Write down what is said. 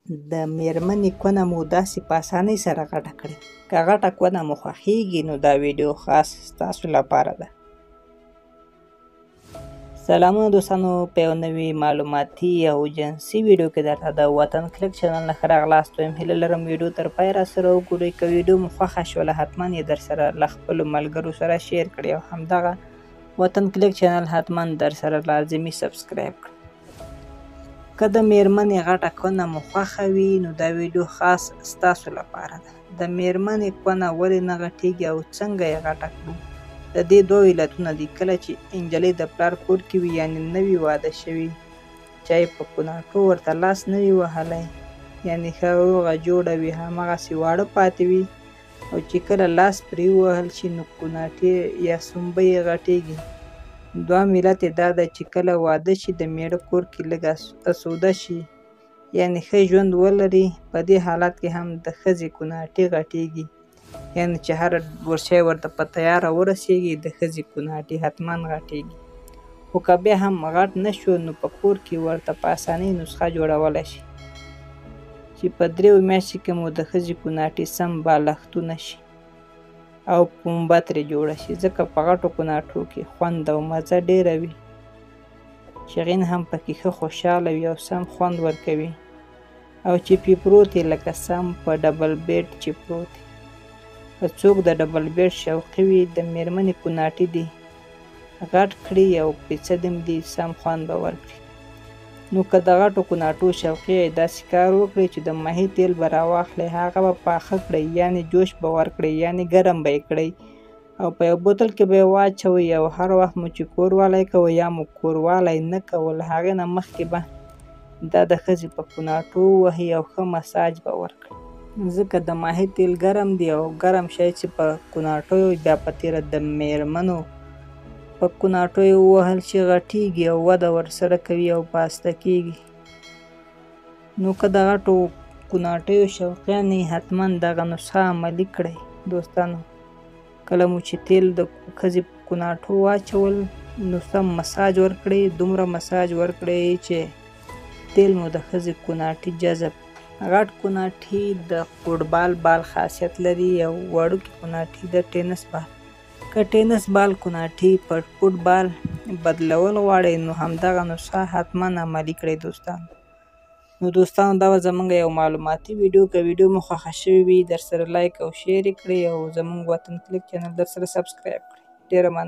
د میرمنې کونه مو داسې په اسانۍ سره غټه کړئ. که غټه کونه مو خوښیږي نو دا ویډیو خاص ستاسو لپاره ده. سلامونه دوستانو، په یو نوي معلوماتي او جنسي ویډیو کې درته د وطن کلک چینل نه ښه راغلاست وایم. هیله لرم ویډیو تر پای راسره وګورئ. که ویډیو مو خوښه شوله حتما یې درسره له خپلو ملګرو سره شیر کړئ او همدغه وطن کلک چینل حتما درسره لازمي سبسکرایب کړئ. که د میرمنې غټه کونه مو خوښه وي نو دا ویډیو خاص ستاسو لپاره ده. د میرمنې کونه ولې نه غټیږي او څنګه یې غټه کړو؟ د دې دوه علتونه دي. کله چې نجلۍ د پلار کور کې وي یعنې نه وي واده شوي، چا یې په کوناټو ورته لاس نه وي وهلی، یعنې ښه روغه جوړه وي، هماغسې واړه پاتې وي، او چې کله لاس پرې ووهل شي نو کوناټې یا سومبه یې غټیږي. دویم علت یې دا ده چې کله واده شي د میړه کور کې لږ اسوده شي، یعنې ښه ژوند ولري، په دې حالت کې هم د ښځې کوناټې غټیږي، یعنې چې هر ورشی ورته په تیاره ورسیږي د ښځې کوناټې حتما غټیږي. خو که بیا هم غټ نه شو نو په کور کې ورته په اسانۍ نسخه جوړولی شي چې په 3 میاشتو کې مو د ښځې کوناټې سم بالښتونه شي او پنبه ترې جوړه شي، ځکه په غټو کوناټو کې خوند او مزه ډیره وي. شغین هم پکې ښه خوشحاله وي او سم خوند ورکوي، او چې پې پروت یې لکه سم په ډبل بیډ چې پروت یې. که څوک د ډبل بیډ شوقي وي د میرمنې کوناټې دي غټ کړي او پیڅدې دي سم خوند به ورکړي. نو که د غټو کوناټو شوقي یې داسې کار وکړئ چې د ماهي تیل به راواخلئ، هغه به پاخه کړئ، یعنې جوش به ورکړئ، یعنې ګرم به یې کړئ او په یو بوتل کې به یې واچوئ، او هر وخت مو چې کوروالی کوئ یا مو کوروالی نه کول هغې نه مخکې به دا د ښځې په کوناټو ووهئ او ښه مساج به ورکړئ، ځکه د ماهي تیل ګرم دی او ګرم شی چې په کوناټو بیا په تیره د میرمنو په کوناټو یې ووهل شي غټیږي او وده ورسره کوي او پاسته کیږي. نو که د غټو کوناټیو شوقیان یې حتما دغه نسخه عملي کړئ. دوستانو، کله مو چې تیل د ښځې په کوناټو واچول نو سم مساج ورکړئ، دومره مساج ورکړئ چې تیل مو د ښځې کوناټي جذب. غټ کوناټي د فوټبال بال خاصیت لري او وړوکې کوناټي د ټینس بال. که ټینس بال کوناټي په فوټبال بدلول غواړئ نو همدغه نسخه حتما عملي کړئ. نو دوستانو، دا به زموږ یو معلوماتي ویډیو. که ویډیو مو خوښه شوې وي درسره لایک او شیر یې کړئ او زموږ وطن کلک چینل درسره سبسکرایب کړئ. ډېره مننه.